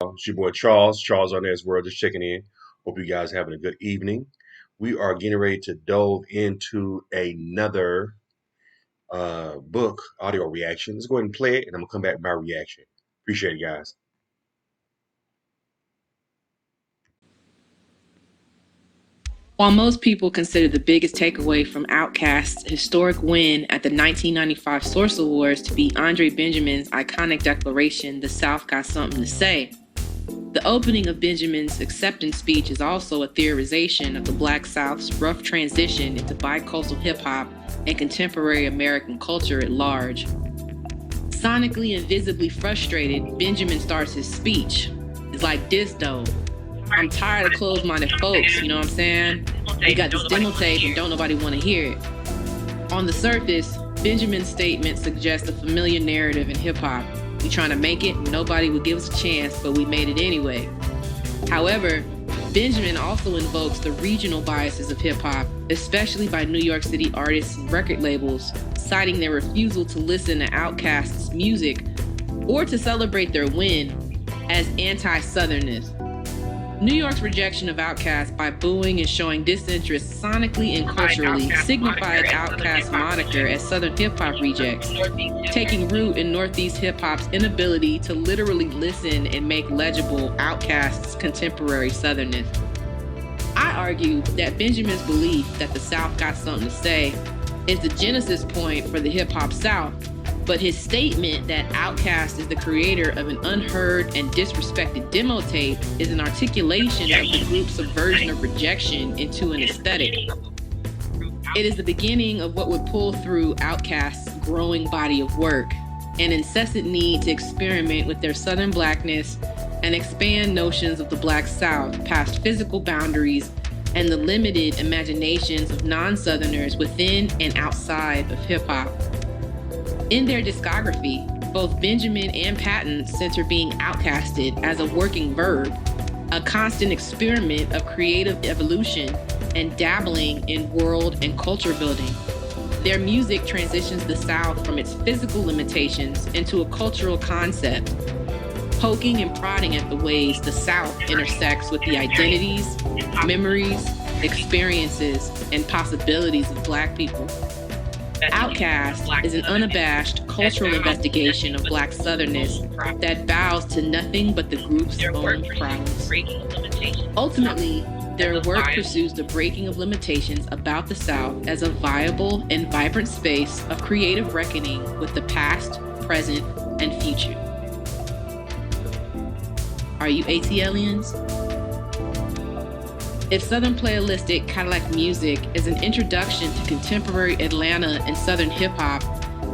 It's your boy Charles. Charles on as well, just checking in. Hope you guys having a good evening. We are getting ready to delve into another book audio reaction. Let's go ahead and play it, and I'm gonna come back with my reaction. Appreciate it, guys. While most people consider the biggest takeaway from Outkast's historic win at the 1995 Source Awards to be Andre Benjamin's iconic declaration, "The South Got Something to Say," the opening of Benjamin's acceptance speech is also a theorization of the Black South's rough transition into bicoastal hip-hop and contemporary American culture at large. Sonically and visibly frustrated, Benjamin starts his speech. It's like this, though. I'm tired of closed-minded folks, you know what I'm saying? We got this demo tape and don't nobody want to hear it. On the surface, Benjamin's statement suggests a familiar narrative in hip-hop. We trying to make it, nobody would give us a chance, but we made it anyway. However, Benjamin also invokes the regional biases of hip-hop, especially by New York City artists and record labels, citing their refusal to listen to Outkast's music or to celebrate their win as anti-Southernist. New York's rejection of Outkast by booing and showing disinterest sonically and culturally signified Outkast's moniker as Southern hip-hop rejects, taking root in Northeast hip-hop's inability to literally listen and make legible Outkast's contemporary Southernness. I argue that Benjamin's belief that the South got something to say is the genesis point for the hip-hop South, but his statement that Outkast is the creator of an unheard and disrespected demo tape is an articulation of the group's subversion of rejection into an aesthetic. It is the beginning of what would pull through Outkast's growing body of work, an incessant need to experiment with their Southern blackness and expand notions of the Black South past physical boundaries and the limited imaginations of non-Southerners within and outside of hip-hop. In their discography, both Benjamin and Patton center being outcasted as a working verb, a constant experiment of creative evolution and dabbling in world and culture building. Their music transitions the South from its physical limitations into a cultural concept, poking and prodding at the ways the South intersects with the identities, memories, experiences, and possibilities of Black people. Outkast is an unabashed cultural investigation of Black Southernness that bows to nothing but the group's own prowess. Ultimately, their work pursues the breaking of limitations about the South as a viable and vibrant space of creative reckoning with the past, present, and future. Are you ATLiens? If Southern playalistic Cadillac music is an introduction to contemporary Atlanta and Southern hip-hop,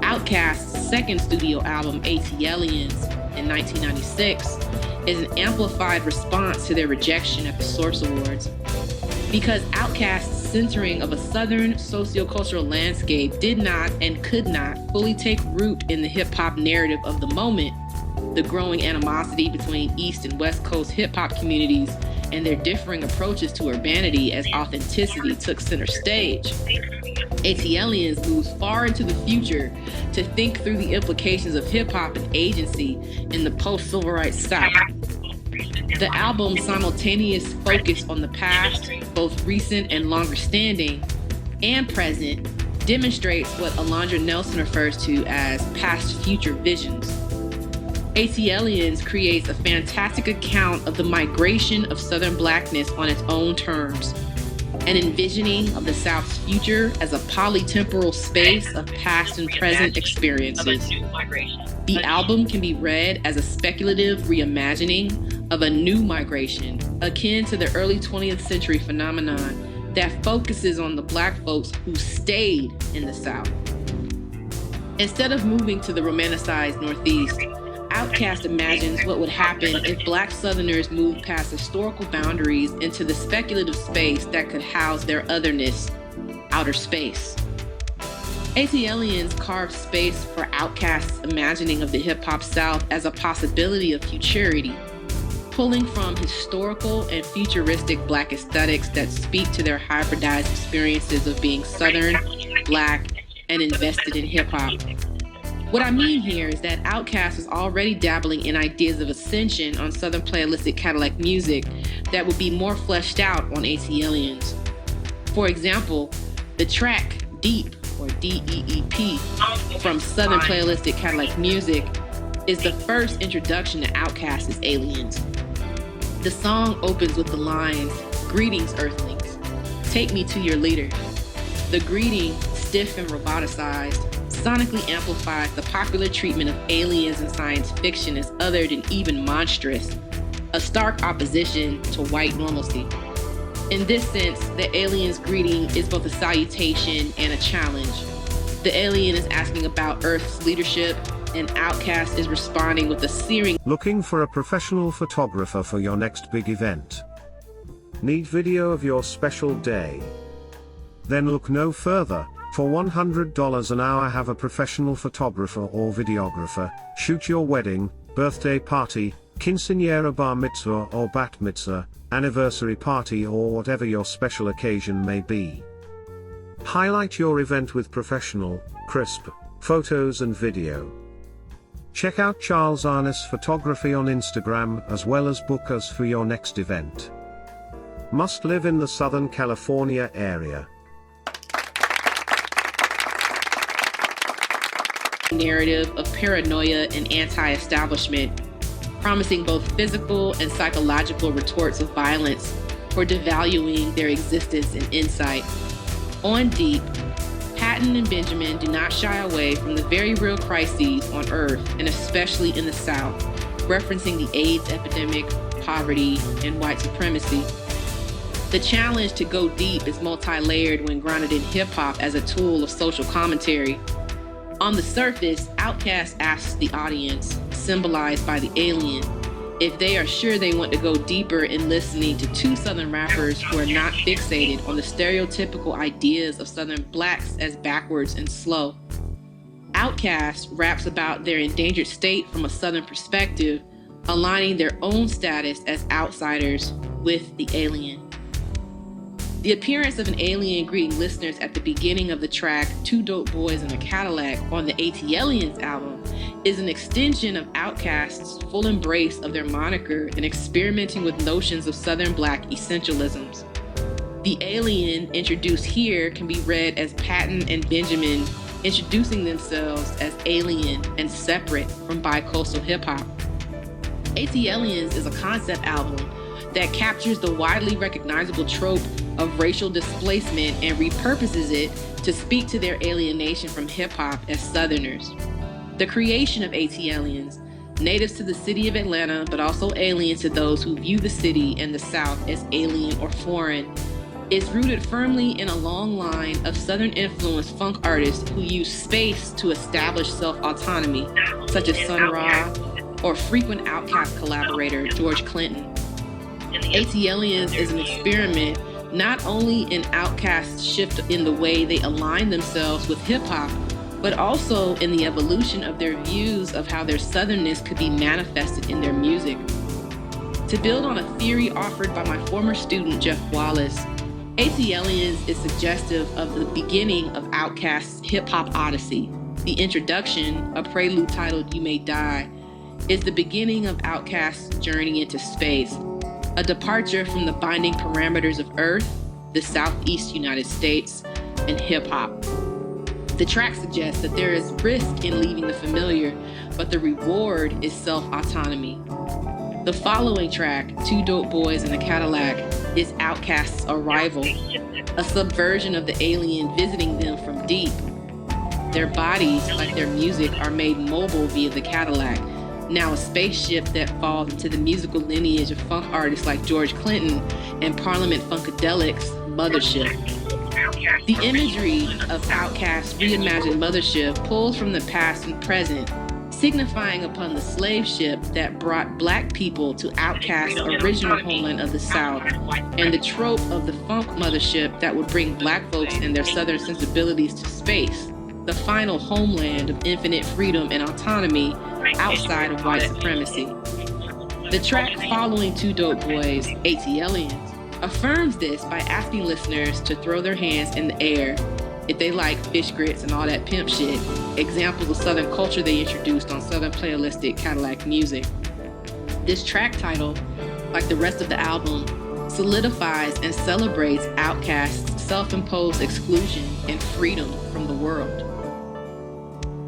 Outkast's second studio album, ATLiens, in 1996, is an amplified response to their rejection at the Source Awards. Because Outkast's centering of a Southern sociocultural landscape did not and could not fully take root in the hip-hop narrative of the moment, the growing animosity between East and West Coast hip-hop communities and their differing approaches to urbanity as authenticity took center stage, ATLiens moves far into the future to think through the implications of hip-hop and agency in the post-civil rights South. The album's simultaneous focus on the past, both recent and longer standing, and present, demonstrates what Alondra Nelson refers to as past-future visions. ATLiens creates a fantastic account of the migration of Southern Blackness on its own terms, an envisioning of the South's future as a polytemporal space of past and present experiences. The album can be read as a speculative reimagining of a new migration, akin to the early 20th century phenomenon that focuses on the Black folks who stayed in the South. Instead of moving to the romanticized Northeast, Outkast imagines what would happen if Black Southerners moved past historical boundaries into the speculative space that could house their otherness, outer space. ATLiens carved space for Outkast's imagining of the hip-hop South as a possibility of futurity, pulling from historical and futuristic Black aesthetics that speak to their hybridized experiences of being Southern, Black, and invested in hip-hop. What I mean here is that Outkast was already dabbling in ideas of ascension on Southern playlistic Cadillac music that would be more fleshed out on ATLiens. For example, the track Deep, or D-E-E-P, from Southern playlistic Cadillac music is the first introduction to Outkast's Aliens. The song opens with the lines, "Greetings, Earthlings. Take me to your leader." The greeting, stiff and roboticized, sonically amplifies the popular treatment of aliens in science fiction as othered and even monstrous, a stark opposition to white normalcy. In this sense, the alien's greeting is both a salutation and a challenge. The alien is asking about Earth's leadership, and Outkast is responding with a searing... Looking for a professional photographer for your next big event? Need video of your special day? Then look no further. For $100 an hour, have a professional photographer or videographer shoot your wedding, birthday party, quinceañera, bar mitzvah or bat mitzvah, anniversary party, or whatever your special occasion may be. Highlight your event with professional, crisp photos and video. Check out Charles Arness Photography on Instagram, as well as book us for your next event. Must live in the Southern California area. Narrative of paranoia and anti-establishment, promising both physical and psychological retorts of violence for devaluing their existence and insight. On Deep, Patton and Benjamin do not shy away from the very real crises on Earth, and especially in the South, referencing the AIDS epidemic, poverty, and white supremacy. The challenge to go deep is multi-layered when grounded in hip-hop as a tool of social commentary. On the surface, Outkast asks the audience, symbolized by the alien, if they are sure they want to go deeper in listening to two Southern rappers who are not fixated on the stereotypical ideas of Southern blacks as backwards and slow. Outkast raps about their endangered state from a Southern perspective, aligning their own status as outsiders with the alien. The appearance of an alien greeting listeners at the beginning of the track Two Dope Boys in a Cadillac on the ATLiens album is an extension of Outkast's full embrace of their moniker and experimenting with notions of Southern Black essentialisms. The alien introduced here can be read as Patton and Benjamin introducing themselves as alien and separate from bi-coastal hip-hop. ATLiens is a concept album that captures the widely recognizable trope of racial displacement and repurposes it to speak to their alienation from hip-hop as Southerners. The creation of ATLiens, natives to the city of Atlanta, but also aliens to those who view the city and the South as alien or foreign, is rooted firmly in a long line of Southern-influenced funk artists who use space to establish self-autonomy, such as Sun Ra or frequent Outkast collaborator George Clinton. ATLiens is an experiment not only in Outkast's shift in the way they align themselves with hip-hop, but also in the evolution of their views of how their Southernness could be manifested in their music. To build on a theory offered by my former student, Jeff Wallace, ATLiens is suggestive of the beginning of Outkast's hip-hop odyssey. The introduction, a prelude titled You May Die, is the beginning of Outkast's journey into space, a departure from the binding parameters of Earth, the Southeast United States, and hip-hop. The track suggests that there is risk in leaving the familiar, but the reward is self-autonomy. The following track, Two Dope Boys in a Cadillac, is Outkast's arrival, a subversion of the alien visiting them from deep. Their bodies, like their music, are made mobile via the Cadillac, now a spaceship that falls into the musical lineage of funk artists like George Clinton and Parliament Funkadelic's Mothership. The imagery of Outkast's reimagined mothership pulls from the past and present, signifying upon the slave ship that brought Black people to Outkast's original homeland of the South, and the trope of the funk mothership that would bring Black folks and their Southern sensibilities to space, the final homeland of infinite freedom and autonomy outside of white supremacy. The track following Two Dope Boys, ATLiens, affirms this by asking listeners to throw their hands in the air, If they like fish grits and all that pimp shit, examples of Southern culture they introduced on Southern playalistic Cadillac music. This track title, like the rest of the album, solidifies and celebrates Outkast's self-imposed exclusion and freedom from the world.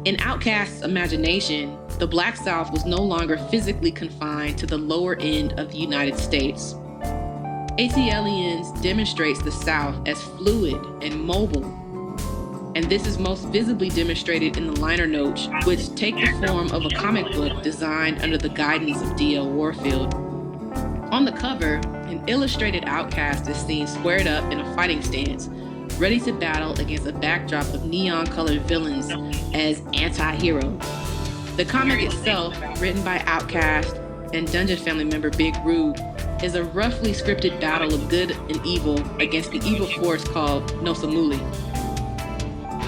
In Outkast's imagination, the Black South was no longer physically confined to the lower end of the United States. ATLiens demonstrates the South as fluid and mobile, and this is most visibly demonstrated in the liner notes, which take the form of a comic book designed under the guidance of D.L. Warfield. On the cover, an illustrated Outkast is seen squared up in a fighting stance, ready to battle against a backdrop of neon-colored villains as anti-hero. The comic itself, written by Outkast and Dungeon family member Big Rube, is a roughly scripted battle of good and evil against the evil force called Nosamuli.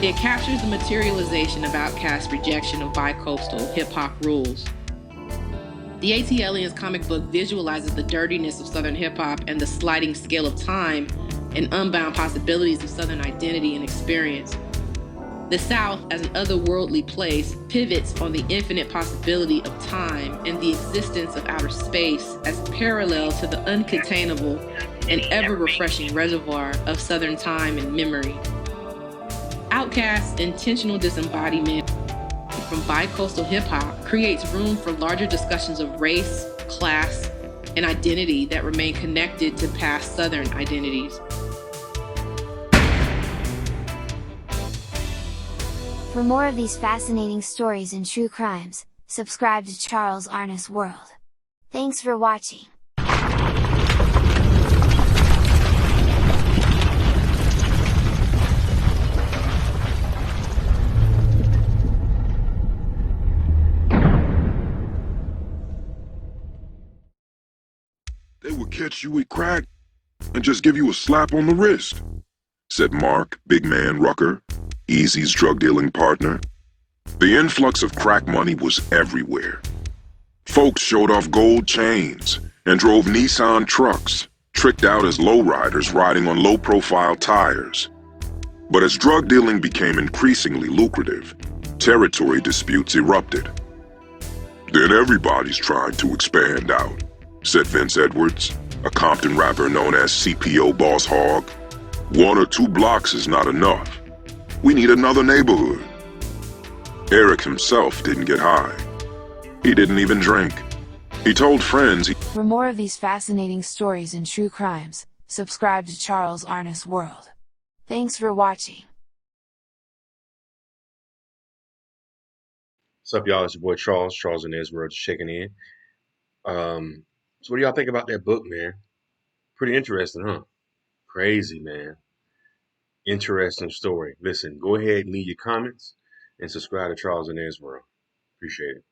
It captures the materialization of Outkast's rejection of bi-coastal hip-hop rules. The ATLiens comic book visualizes the dirtiness of Southern hip-hop and the sliding scale of time and unbound possibilities of Southern identity and experience. The South, as an otherworldly place, pivots on the infinite possibility of time and the existence of outer space as parallel to the uncontainable and ever-refreshing reservoir of Southern time and memory. Outkast's intentional disembodiment from bi-coastal hip-hop creates room for larger discussions of race, class, and identity that remain connected to past Southern identities. For more of these fascinating stories and true crimes, subscribe to Charles Arnis World. Thanks for watching. They would catch you with crack and just give you a slap on the wrist, said Mark Big Man Rucker, Easy's drug dealing partner. The influx of crack money was everywhere. Folks showed off gold chains and drove Nissan trucks, tricked out as lowriders riding on low-profile tires. But as drug dealing became increasingly lucrative, territory disputes erupted. Then everybody's trying to expand out, said Vince Edwards, a Compton rapper known as CPO Boss Hog. 1 or 2 blocks is not enough. We need another neighborhood. Eric himself didn't get high. He didn't even drink. He told friends For more of these fascinating stories and true crimes, subscribe to Charles Arnis World. Thanks for watching. What's up, y'all? It's your boy Charles and Ezra just checking in. So what do y'all think about that book, man? Pretty interesting, huh? Crazy, man. Interesting story. Listen, go ahead and leave your comments and subscribe to Charles and Ezra. Appreciate it.